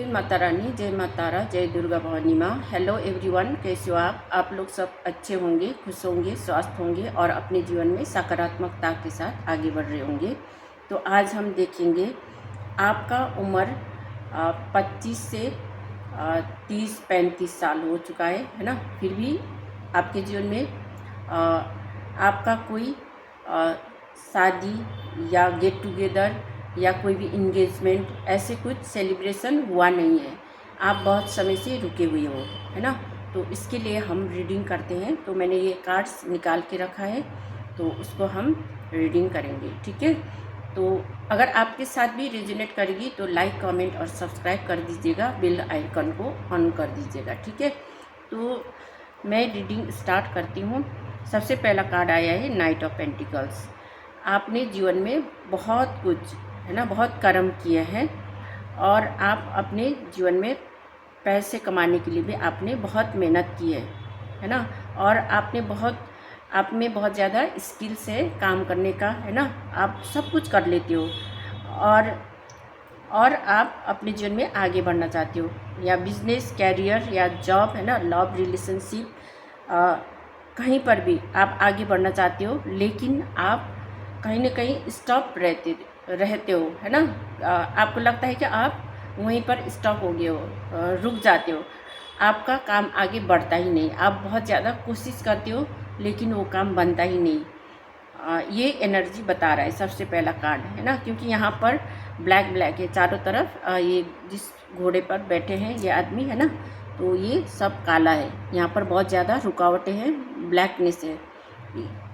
माता रानी, जय माता तारा, जय दुर्गा भवानी माँ। हेलो एवरीवन, कैसे हो आप लोग सब अच्छे होंगे, खुश होंगे, स्वस्थ होंगे और अपने जीवन में सकारात्मकता के साथ आगे बढ़ रहे होंगे। तो आज हम देखेंगे आपका उम्र 25 से 30-35 साल हो चुका है ना। फिर भी आपके जीवन में आपका कोई शादी या गेट टुगेदर या कोई भी इंगेजमेंट ऐसे कुछ सेलिब्रेशन हुआ नहीं है, आप बहुत समय से रुके हुए हो, है ना। तो इसके लिए हम रीडिंग करते हैं। तो मैंने ये कार्ड्स निकाल के रखा है, तो उसको हम रीडिंग करेंगे, ठीक है। तो अगर आपके साथ भी रेजोनेट करेगी तो लाइक, कमेंट और सब्सक्राइब कर दीजिएगा, बेल आइकन को ऑन कर दीजिएगा, ठीक है। तो मैं रीडिंग स्टार्ट करती हूँ। सबसे पहला कार्ड आया है नाइट ऑफ पेंटिकल्स। आपने जीवन में बहुत कुछ, है ना, बहुत कर्म किए हैं और आप अपने जीवन में पैसे कमाने के लिए भी आपने बहुत मेहनत की है ना। और आप में बहुत ज़्यादा स्किल्स है काम करने का, है ना। आप सब कुछ कर लेते हो और आप अपने जीवन में आगे बढ़ना चाहते हो, या बिजनेस, कैरियर या जॉब, है ना, लव, रिलेशनशिप, कहीं पर भी आप आगे बढ़ना चाहते हो, लेकिन आप कहीं ना कहीं स्टॉप रहते हो, है ना। आपको लगता है कि आप वहीं पर स्टॉप हो गए हो, रुक जाते हो, आपका काम आगे बढ़ता ही नहीं। आप बहुत ज़्यादा कोशिश करते हो लेकिन वो काम बनता ही नहीं। ये एनर्जी बता रहा है सबसे पहला कार्ड, है ना, क्योंकि यहाँ पर ब्लैक है चारों तरफ। ये जिस घोड़े पर बैठे हैं ये आदमी, है ना, तो ये सब काला है। यहाँ पर बहुत ज़्यादा रुकावटें हैं, ब्लैकनेस है।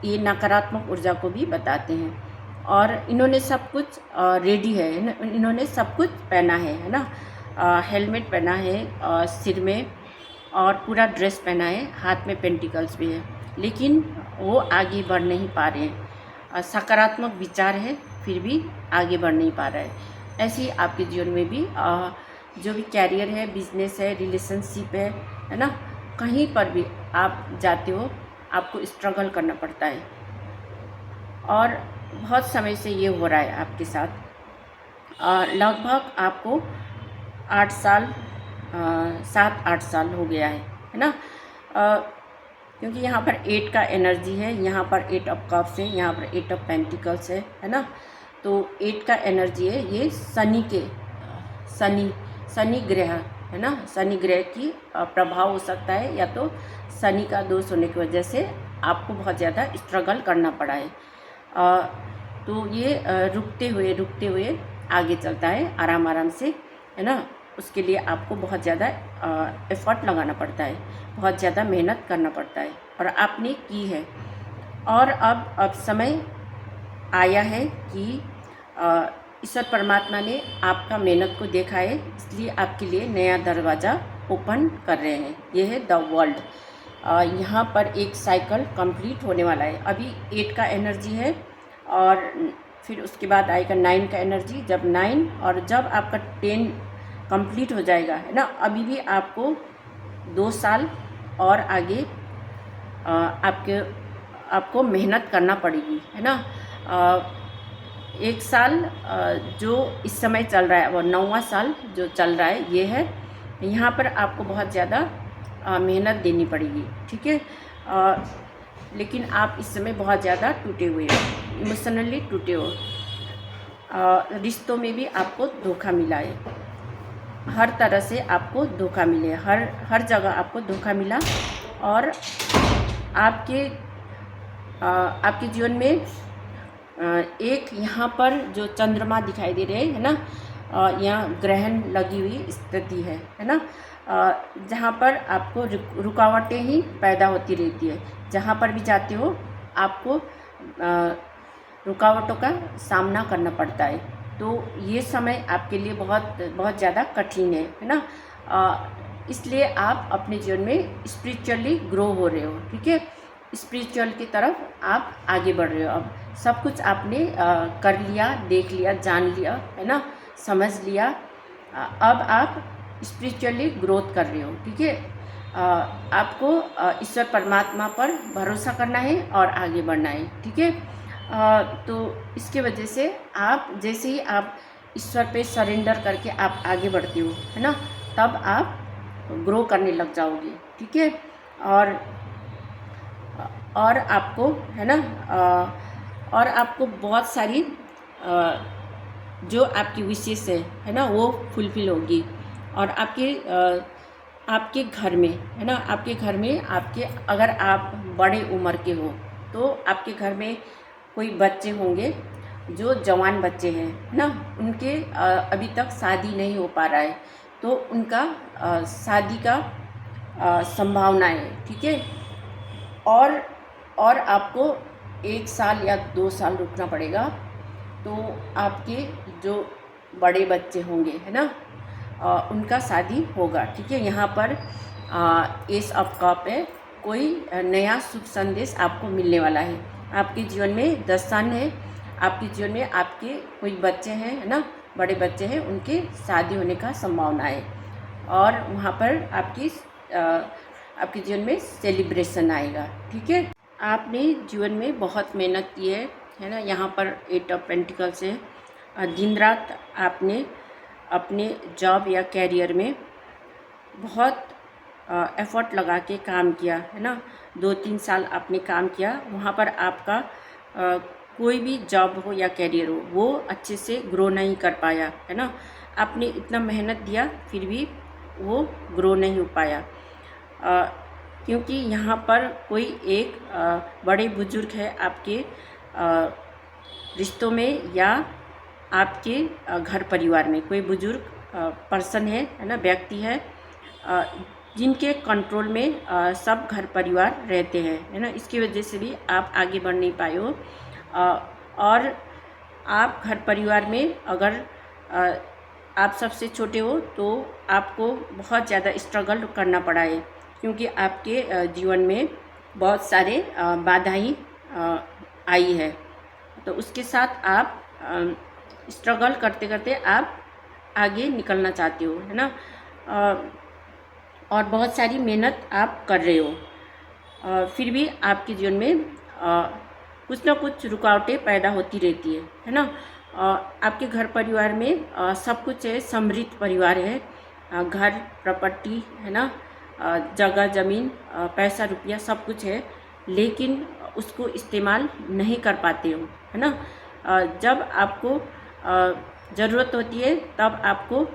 ये नकारात्मक ऊर्जा को भी बताते हैं। और इन्होंने सब कुछ रेडी है ना, इन्होंने सब कुछ पहना है ना। हेलमेट पहना है सिर में, और पूरा ड्रेस पहना है, हाथ में पेंटिकल्स भी है, लेकिन वो आगे बढ़ नहीं पा रहे हैं। सकारात्मक विचार है फिर भी आगे बढ़ नहीं पा रहा है। ऐसे ही आपके जीवन में भी जो भी कैरियर है, बिजनेस है, रिलेशनशिप है ना, कहीं पर भी आप जाते हो आपको स्ट्रगल करना पड़ता है, और बहुत समय से ये हो रहा है आपके साथ। लगभग आपको 8 साल 7-8 साल हो गया है ना। क्योंकि यहाँ पर 8 का एनर्जी है, यहाँ पर 8 ऑफ कप्स है, यहाँ पर 8 ऑफ पेंटिकल्स है ना। तो 8 का एनर्जी है, ये शनि ग्रह, है ना। शनि ग्रह की प्रभाव हो सकता है, या तो शनि का दोष होने की वजह से आपको बहुत ज़्यादा स्ट्रगल करना पड़ा है। तो ये रुकते हुए आगे चलता है आराम से, है ना। उसके लिए आपको बहुत ज़्यादा एफर्ट लगाना पड़ता है, बहुत ज़्यादा मेहनत करना पड़ता है, और आपने की है। और अब समय आया है कि ईश्वर परमात्मा ने आपका मेहनत को देखा है, इसलिए आपके लिए नया दरवाज़ा ओपन कर रहे हैं। ये है द वर्ल्ड। यहाँ पर एक साइकिल कंप्लीट होने वाला है। अभी 8 का एनर्जी है, और फिर उसके बाद आएगा 9 का एनर्जी। जब 9 और जब आपका 10 कंप्लीट हो जाएगा, है ना, अभी भी आपको 2 साल और आगे आपको मेहनत करना पड़ेगी, है ना। 1 साल जो इस समय चल रहा है, वो 9वां साल जो चल रहा है, ये है। यहाँ पर आपको बहुत ज़्यादा मेहनत देनी पड़ेगी, ठीक है। लेकिन आप इस समय बहुत ज़्यादा टूटे हुए हो, इमोशनली टूटे हो। रिश्तों में भी आपको धोखा मिला है, हर तरह से आपको धोखा मिले, हर जगह आपको धोखा मिला। और आपके जीवन में एक यहाँ पर जो चंद्रमा दिखाई दे रहे हैं, है ना, यहाँ ग्रहण लगी हुई स्थिति है ना। जहाँ पर आपको रुकावटें ही पैदा होती रहती है, जहाँ पर भी जाते हो आपको रुकावटों का सामना करना पड़ता है। तो ये समय आपके लिए बहुत ज़्यादा कठिन है ना। इसलिए आप अपने जीवन में स्पिरिचुअली ग्रो हो रहे हो, ठीक है। स्पिरिचुअल की तरफ आप आगे बढ़ रहे हो। अब सब कुछ आपने कर लिया, देख लिया, जान लिया, है ना, समझ लिया। अब आप स्पिरिचुअली ग्रोथ कर रहे हो, ठीक है। आपको ईश्वर परमात्मा पर भरोसा करना है और आगे बढ़ना है, ठीक है। तो इसके वजह से आप जैसे ही आप ईश्वर पे सरेंडर करके आप आगे बढ़ते हो, है ना, तब आप ग्रो करने लग जाओगे। ठीक है। और आपको, है ना, और आपको बहुत सारी जो आपकी विशेष है ना, वो फुलफिल होगी। और आपके घर में, है ना, आपके घर में आपके, अगर आप बड़े उम्र के हो तो आपके घर में कोई बच्चे होंगे जो जवान बच्चे हैं, है ना, उनके अभी तक शादी नहीं हो पा रहा है, तो उनका शादी का संभावना है। ठीक है। और आपको 1 साल या 2 साल रुकना पड़ेगा, तो आपके जो बड़े बच्चे होंगे, है ना, उनका शादी होगा। ठीक है। यहाँ पर एस ऑफ कप है, कोई नया शुभ संदेश आपको मिलने वाला है। आपके जीवन में 10 सन है, आपके जीवन में आपके कोई बच्चे हैं, है ना, बड़े बच्चे हैं, उनके शादी होने का संभावना है। और वहाँ पर आपके जीवन में सेलिब्रेशन आएगा। ठीक है। आपने जीवन में बहुत मेहनत की है ना। यहाँ पर 8 ऑफ पेंटिकल्स है। दिन रात आपने अपने जॉब या कैरियर में बहुत एफर्ट लगा के काम किया, है ना। 2-3 साल आपने काम किया, वहाँ पर आपका कोई भी जॉब हो या कैरियर हो, वो अच्छे से ग्रो नहीं कर पाया, है ना। आपने इतना मेहनत दिया, फिर भी वो ग्रो नहीं हो पाया, क्योंकि यहाँ पर कोई एक बड़े बुजुर्ग है आपके रिश्तों में, या आपके घर परिवार में कोई बुजुर्ग पर्सन है ना, व्यक्ति है, जिनके कंट्रोल में सब घर परिवार रहते हैं, है ना। इसकी वजह से भी आप आगे बढ़ नहीं पाए हो। और आप घर परिवार में अगर आप सबसे छोटे हो तो आपको बहुत ज़्यादा स्ट्रगल करना पड़ा है, क्योंकि आपके जीवन में बहुत सारे बाधाएं आई है। तो उसके साथ आप स्ट्रगल करते करते आप आगे निकलना चाहते हो, है ना। और बहुत सारी मेहनत आप कर रहे हो, फिर भी आपके जीवन में कुछ ना कुछ रुकावटें पैदा होती रहती है ना। आपके घर परिवार में सब कुछ है, समृद्ध परिवार है, घर प्रॉपर्टी, है ना, जगह ज़मीन, पैसा रुपया सब कुछ है, लेकिन उसको इस्तेमाल नहीं कर पाते हो, है ना। जब आपको ज़रूरत होती है तब आपको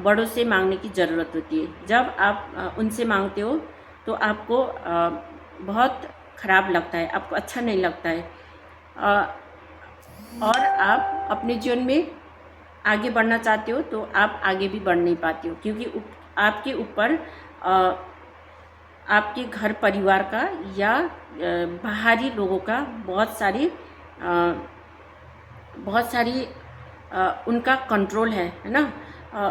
बड़ों से मांगने की ज़रूरत होती है। जब आप उनसे मांगते हो तो आपको बहुत ख़राब लगता है, आपको अच्छा नहीं लगता है, और आप अपने जीवन में आगे बढ़ना चाहते हो तो आप आगे भी बढ़ नहीं पाते हो, क्योंकि आपके ऊपर आपके घर परिवार का या बाहरी लोगों का बहुत सारी उनका कंट्रोल है ना।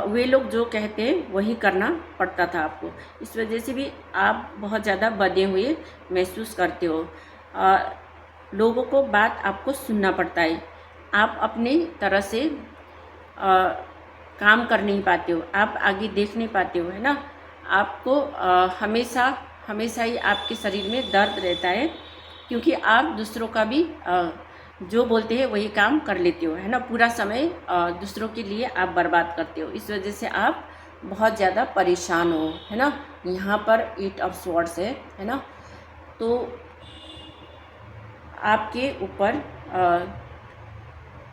वे लोग जो कहते हैं वही करना पड़ता था आपको। इस वजह से भी आप बहुत ज़्यादा बंधे हुए महसूस करते हो। लोगों को बात आपको सुनना पड़ता है, आप अपने तरह से काम कर नहीं पाते हो, आप आगे देख नहीं पाते हो, है ना। आपको हमेशा ही आपके शरीर में दर्द रहता है, क्योंकि आप दूसरों का भी जो बोलते हैं वही काम कर लेते हो, है ना। पूरा समय दूसरों के लिए आप बर्बाद करते हो, इस वजह से आप बहुत ज़्यादा परेशान हो, है ना। यहाँ पर 8 ऑफ स्वॉर्ड्स है ना। तो आपके ऊपर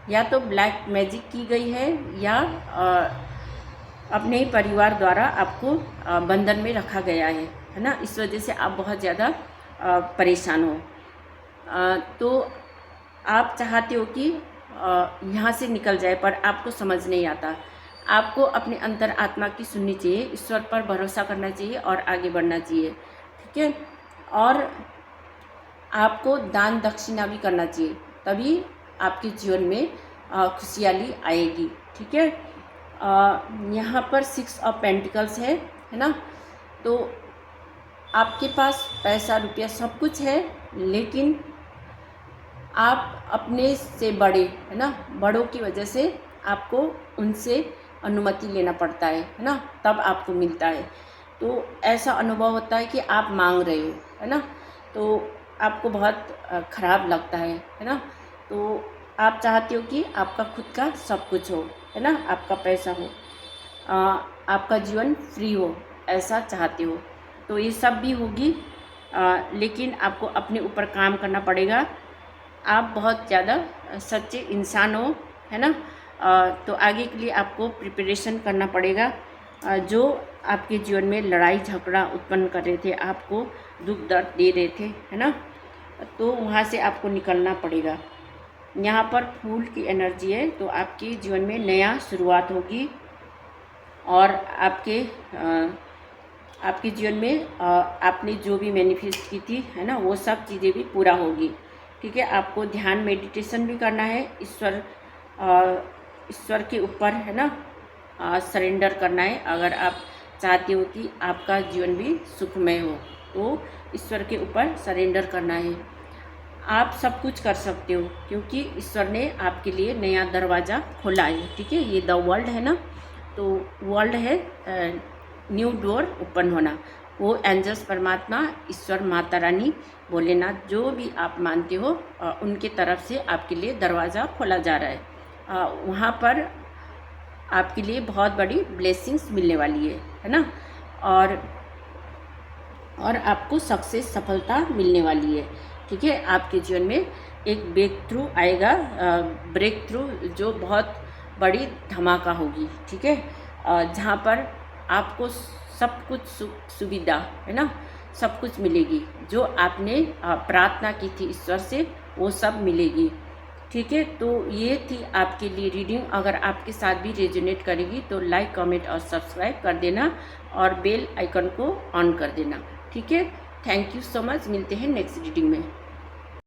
या तो ब्लैक मैजिक की गई है, या अपने परिवार द्वारा आपको बंधन में रखा गया है ना। इस वजह से आप बहुत ज़्यादा परेशान हो। तो आप चाहते हो कि यहाँ से निकल जाए, पर आपको समझ नहीं आता। आपको अपने अंतर आत्मा की सुननी चाहिए, ईश्वर पर भरोसा करना चाहिए और आगे बढ़ना चाहिए। ठीक है। और आपको दान दक्षिणा भी करना चाहिए, तभी आपके जीवन में खुशहाली आएगी। ठीक है। यहाँ पर 6 ऑफ पेंटिकल्स है ना। तो आपके पास पैसा रुपया सब कुछ है, लेकिन आप अपने से बड़े, है ना, बड़ों की वजह से आपको उनसे अनुमति लेना पड़ता है ना, तब आपको मिलता है। तो ऐसा अनुभव होता है कि आप मांग रहे हो, है ना, तो आपको बहुत ख़राब लगता है ना। तो आप चाहते हो कि आपका खुद का सब कुछ हो, है ना, आपका पैसा हो, आपका जीवन फ्री हो, ऐसा चाहते हो तो ये सब भी होगी। लेकिन आपको अपने ऊपर काम करना पड़ेगा। आप बहुत ज़्यादा सच्चे इंसान हो, है ना। तो आगे के लिए आपको प्रिपरेशन करना पड़ेगा। जो आपके जीवन में लड़ाई झगड़ा उत्पन्न कर रहे थे, आपको दुख दर्द दे रहे थे, है ना, तो वहाँ से आपको निकलना पड़ेगा। यहाँ पर फूल की एनर्जी है, तो आपके जीवन में नया शुरुआत होगी और आपके जीवन में आपने जो भी मैनिफेस्ट की थी, है ना, वो सब चीज़ें भी पूरा होगी। ठीक है, आपको ध्यान मेडिटेशन भी करना है, ईश्वर के ऊपर, है ना, सरेंडर करना है। अगर आप चाहते हो कि आपका जीवन भी सुखमय हो तो ईश्वर के ऊपर सरेंडर करना है। आप सब कुछ कर सकते हो क्योंकि ईश्वर ने आपके लिए नया दरवाज़ा खोला है। ठीक है, ये द वर्ल्ड है ना, तो वर्ल्ड है न्यू डोर ओपन होना। वो एंजल्स, परमात्मा, ईश्वर, माता रानी, भोलेनाथ, जो भी आप मानते हो उनके तरफ से आपके लिए दरवाज़ा खोला जा रहा है। वहाँ पर आपके लिए बहुत बड़ी ब्लेसिंग्स मिलने वाली है ना, और आपको सक्सेस, सफलता मिलने वाली है। ठीक है, आपके जीवन में एक ब्रेक थ्रू आएगा, ब्रेक थ्रू जो बहुत बड़ी धमाका होगी। ठीक है, जहाँ पर आपको सब कुछ सुविधा, है ना, सब कुछ मिलेगी। जो आपने प्रार्थना की थी ईश्वर से, वो सब मिलेगी। ठीक है, तो ये थी आपके लिए रीडिंग। अगर आपके साथ भी रेजोनेट करेगी तो लाइक, कमेंट और सब्सक्राइब कर देना और बेल आइकन को ऑन कर देना। ठीक है, थैंक यू सो मच। मिलते हैं नेक्स्ट रीडिंग में।